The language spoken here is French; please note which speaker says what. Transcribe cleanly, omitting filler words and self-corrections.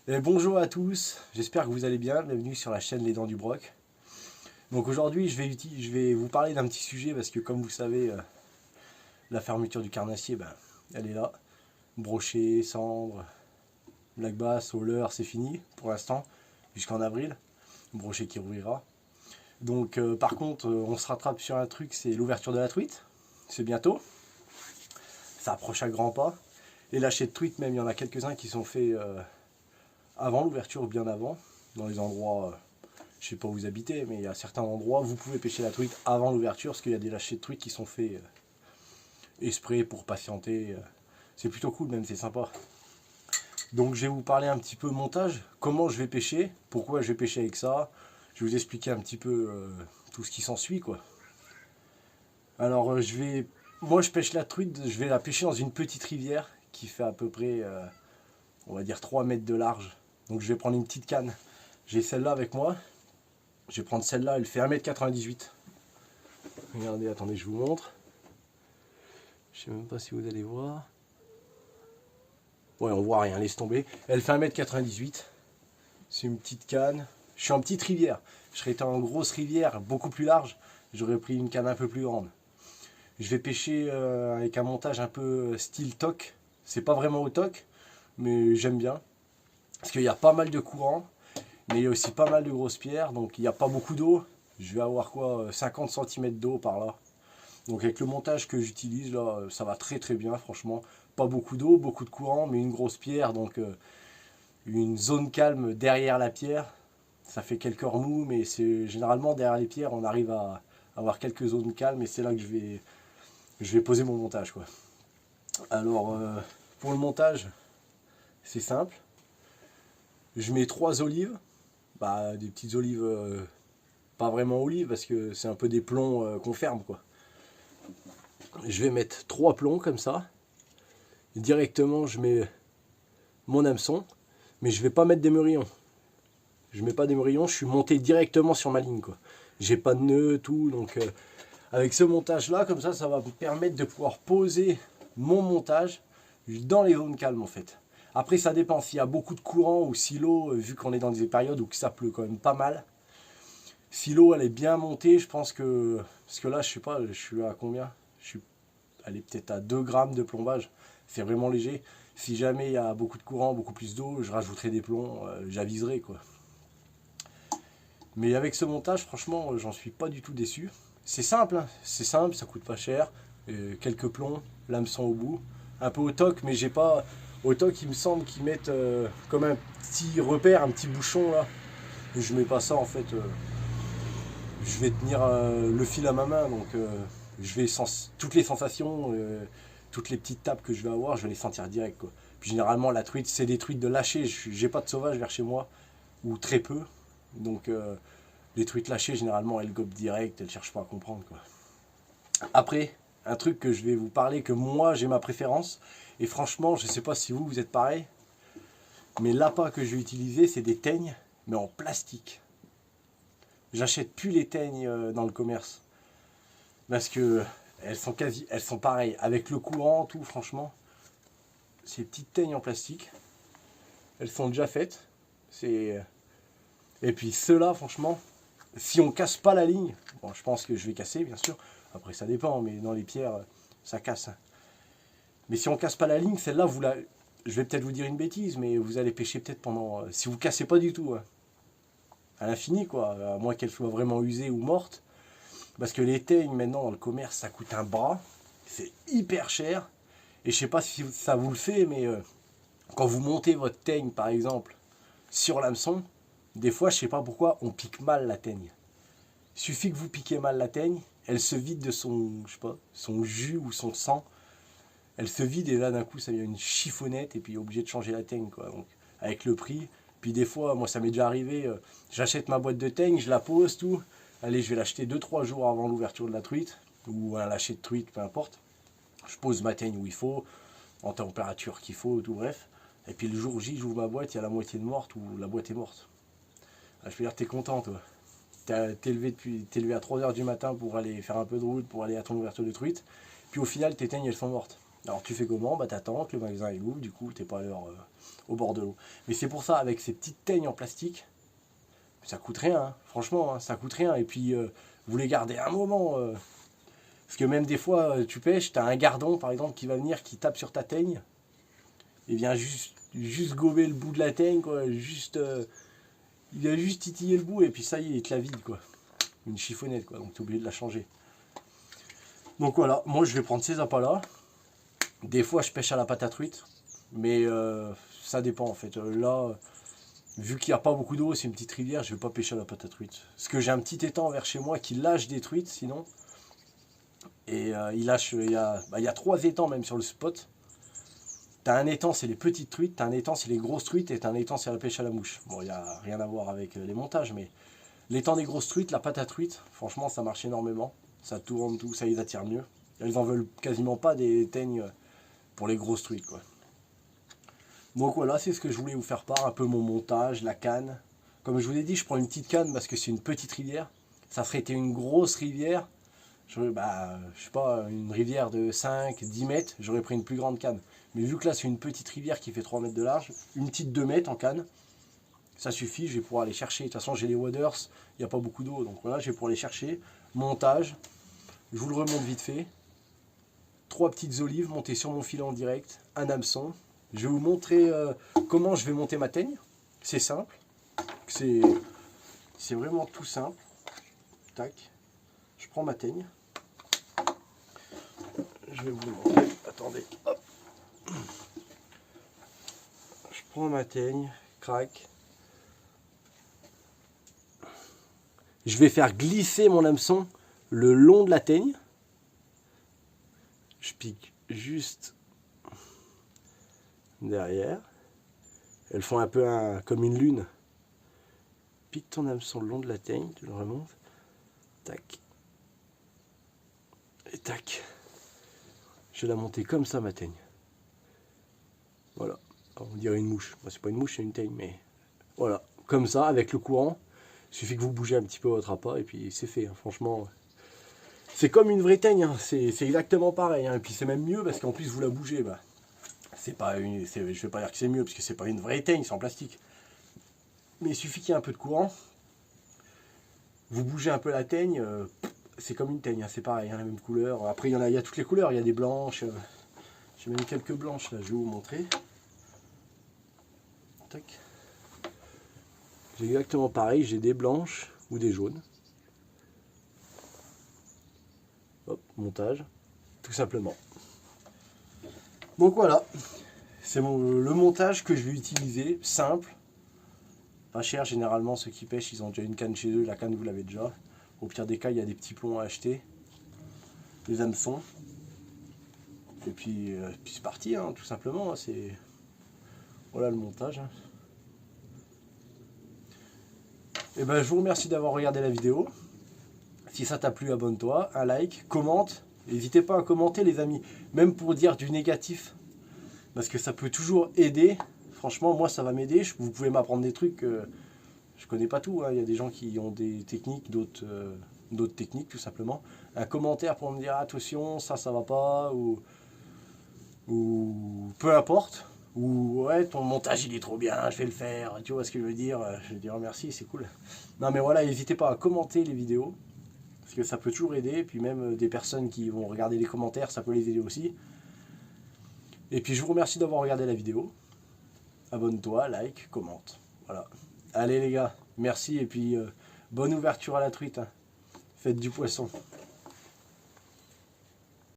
Speaker 1: Et bonjour à tous, j'espère que vous allez bien, bienvenue sur la chaîne Les Dents du Broc. Donc aujourd'hui je vais vous parler d'un petit sujet parce que comme vous savez, la fermeture du carnassier, elle est là. Brochet, cendre, black bass, hauler, c'est fini pour l'instant, jusqu'en avril. Brochet qui rouvrira. Donc par contre on se rattrape sur un truc, c'est l'ouverture de la truite, c'est bientôt. Ça approche à grands pas. Les lâchers de truite même, il y en a quelques-uns qui sont faits avant l'ouverture ou bien avant, dans les endroits, je sais pas où vous habitez, mais il y a certains endroits où vous pouvez pêcher la truite avant l'ouverture, parce qu'il y a des lâchers de truite qui sont faits exprès pour patienter. C'est plutôt cool même, c'est sympa. Donc je vais vous parler un petit peu montage, comment je vais pêcher, pourquoi je vais pêcher avec ça. Je vais vous expliquer un petit peu tout ce qui s'ensuit quoi. Alors moi je pêche la truite, je vais la pêcher dans une petite rivière qui fait à peu près, on va dire 3 mètres de large. Donc je vais prendre une petite canne. J'ai celle-là avec moi. Je vais prendre celle-là, elle fait 1,98 m. Regardez, attendez, je vous montre. Je sais même pas si vous allez voir. Ouais, on voit rien, laisse tomber. Elle fait 1,98 m. C'est une petite canne. Je suis en petite rivière. Je serais été en grosse rivière, beaucoup plus large. J'aurais pris une canne un peu plus grande. Je vais pêcher avec un montage un peu style toc. C'est pas vraiment au toc, mais j'aime bien. Parce qu'il y a pas mal de courants, mais il y a aussi pas mal de grosses pierres, donc il n'y a pas beaucoup d'eau. Je vais avoir quoi, 50 cm d'eau par là. Donc avec le montage que j'utilise là, ça va très très bien franchement. Pas beaucoup d'eau, beaucoup de courant, mais une grosse pierre, donc une zone calme derrière la pierre. Ça fait quelques remous, mais c'est généralement derrière les pierres, on arrive à avoir quelques zones calmes et c'est là que je vais poser mon montage quoi. Alors pour le montage, c'est simple. Je mets 3 olives, des petites olives, pas vraiment olives parce que c'est un peu des plombs qu'on ferme quoi. Je vais mettre 3 plombs comme ça. Et directement je mets mon hameçon, mais je vais pas mettre des merillons. Je mets pas des merillons, je suis monté directement sur ma ligne quoi. J'ai pas de nœud, tout, donc avec ce montage là, comme ça va me permettre de pouvoir poser mon montage dans les zones calmes en fait. Après ça dépend s'il y a beaucoup de courant ou si l'eau, vu qu'on est dans des périodes où ça pleut quand même pas mal, si l'eau elle est bien montée, je pense que, parce que là je sais pas, je suis à combien, elle est peut-être à 2 grammes de plombage, c'est vraiment léger. Si jamais il y a beaucoup de courant, beaucoup plus d'eau, je rajouterai des plombs, j'aviserai quoi. Mais avec ce montage, franchement, j'en suis pas du tout déçu. C'est simple, hein, c'est simple, ça coûte pas cher. Quelques plombs, l'hameçon au bout. Un peu au toc, mais j'ai pas. Au toc, il me semble qu'ils mettent comme un petit repère, un petit bouchon là. Je mets pas ça en fait. Je vais tenir le fil à ma main, donc je vais toutes les sensations, toutes les petites tapes que je vais avoir, je vais les sentir direct quoi. Puis généralement la truite, c'est des truites de lâcher. J'ai pas de sauvage vers chez moi, ou très peu. Donc les truites lâchées, généralement, elles gobent direct, elles cherchent pas à comprendre quoi. Après, un truc que je vais vous parler, que moi j'ai ma préférence, et franchement, je sais pas si vous êtes pareil, mais l'appât que je vais utiliser, c'est des teignes, mais en plastique. J'achète plus les teignes dans le commerce, parce que elles sont pareilles, avec le courant, tout, franchement. Ces petites teignes en plastique, elles sont déjà faites. Et puis ceux-là, franchement, si on casse pas la ligne, bon, je pense que je vais casser, bien sûr. Après, ça dépend, mais dans les pierres, ça casse. Mais si on casse pas la ligne, celle-là, je vais peut-être vous dire une bêtise, mais vous allez pêcher peut-être pendant. Si vous cassez pas du tout, hein, à l'infini, quoi, à moins qu'elle soit vraiment usée ou morte. Parce que les teignes, maintenant, dans le commerce, ça coûte un bras. C'est hyper cher. Et je sais pas si ça vous le fait, mais quand vous montez votre teigne, par exemple, sur l'hameçon, des fois, je sais pas pourquoi, on pique mal la teigne. Il suffit que vous piquez mal la teigne, elle se vide de son, je sais pas, son jus ou son sang. Elle se vide et là d'un coup ça devient une chiffonnette et puis obligé de changer la teigne quoi. Donc avec le prix. Puis des fois, moi ça m'est déjà arrivé, j'achète ma boîte de teigne, je la pose tout. Allez, je vais l'acheter 2-3 jours avant l'ouverture de la truite ou un lâcher de truite, peu importe. Je pose ma teigne où il faut, en température qu'il faut, tout bref. Et puis le jour J, j'ouvre ma boîte, il y a la moitié de morte ou la boîte est morte. Ah, je veux dire, t'es content toi. T'es levé à 3 h du matin pour aller faire un peu de route, pour aller à ton ouverture de truite. Puis au final, tes teignes, elles sont mortes. Alors tu fais comment? T'attends que le magasin il ouvre, du coup, t'es pas à l'heure. au bord de l'eau. Mais c'est pour ça, avec ces petites teignes en plastique, ça coûte rien, hein. Franchement, hein, ça coûte rien. Et puis, vous les gardez un moment. Parce que même des fois, tu pêches, tu as un gardon, par exemple, qui va venir, qui tape sur ta teigne, et vient juste gober le bout de la teigne, quoi. Il vient juste titiller le bout, et puis ça y est, il te la vide, quoi. Une chiffonnette, quoi. Donc, tu es obligé de la changer. Donc voilà, moi je vais prendre ces appâts-là. Des fois, je pêche à la pâte à truite. Mais ça dépend, en fait. Là, vu qu'il n'y a pas beaucoup d'eau, c'est une petite rivière, je ne vais pas pêcher à la pâte à truite. Parce que j'ai un petit étang vers chez moi qui lâche des truites, sinon. Et il y a 3 étangs même sur le spot. T'as un étang, c'est les petites truites, t'as un étang, c'est les grosses truites, et t'as un étang, c'est la pêche à la mouche. Bon, il n'y a rien à voir avec les montages, mais l'étang des grosses truites, la pâte à truite, franchement, ça marche énormément. Ça tourne, tout, ça les attire mieux. Ils en veulent quasiment pas des teignes pour les grosses truites, quoi. Donc voilà, c'est ce que je voulais vous faire part, un peu mon montage, la canne. Comme je vous l'ai dit, je prends une petite canne parce que c'est une petite rivière. Ça serait été une grosse rivière. Je sais pas, une rivière de 5-10 mètres, j'aurais pris une plus grande canne. Mais vu que là c'est une petite rivière qui fait 3 mètres de large, une petite 2 mètres en canne, ça suffit, je vais pouvoir aller chercher. De toute façon j'ai les waders, il n'y a pas beaucoup d'eau, donc voilà, je vais pouvoir les chercher. Montage, je vous le remonte vite fait. 3 petites olives montées sur mon filet en direct, un hameçon. Je vais vous montrer comment je vais monter ma teigne. C'est simple, c'est vraiment tout simple. Tac, je prends ma teigne. Je vais vous le montrer. Attendez. Hop. Je prends ma teigne. Crac. Je vais faire glisser mon hameçon le long de la teigne. Je pique juste derrière. Elles font un peu comme une lune. Pique ton hameçon le long de la teigne. Tu le remontes. Tac. Et tac. Je vais la monter comme ça, ma teigne. Voilà. On dirait une mouche. Bon, c'est pas une mouche, c'est une teigne, mais voilà. Comme ça, avec le courant. Il suffit que vous bougez un petit peu votre appât et puis c'est fait. Hein. Franchement, c'est comme une vraie teigne. Hein. C'est exactement pareil. Hein. Et puis c'est même mieux parce qu'en plus vous la bougez. Bah, c'est pas une, je vais pas dire que c'est mieux parce que c'est pas une vraie teigne, c'est en plastique. Mais il suffit qu'il y ait un peu de courant. Vous bougez un peu la teigne. C'est comme une teigne, hein, c'est pareil, hein, la même couleur. Après, il y a toutes les couleurs, il y a des blanches. J'ai même quelques blanches là, je vais vous montrer. Tac. J'ai exactement pareil, j'ai des blanches ou des jaunes. Hop, montage, tout simplement. Donc voilà, c'est le montage que je vais utiliser, simple. Pas cher, généralement ceux qui pêchent, ils ont déjà une canne chez eux, la canne vous l'avez déjà. Au pire des cas, il y a des petits plombs à acheter, des hameçons. Et puis c'est parti, hein, tout simplement. Voilà le montage. Et ben, je vous remercie d'avoir regardé la vidéo. Si ça t'a plu, abonne-toi, un like, commente. N'hésitez pas à commenter, les amis, même pour dire du négatif. Parce que ça peut toujours aider. Franchement, moi, ça va m'aider. Vous pouvez m'apprendre des trucs. Je connais pas tout, hein. Il y a des gens qui ont des techniques, d'autres techniques tout simplement. Un commentaire pour me dire attention, ça va pas, ou peu importe, ou ouais ton montage il est trop bien, je vais le faire, tu vois ce que je veux dire, je vais dire merci, c'est cool. Non mais voilà, n'hésitez pas à commenter les vidéos, parce que ça peut toujours aider, et puis même des personnes qui vont regarder les commentaires, ça peut les aider aussi. Et puis je vous remercie d'avoir regardé la vidéo. Abonne-toi, like, commente. Voilà. Allez les gars, merci et puis bonne ouverture à la truite. Hein. Faites du poisson.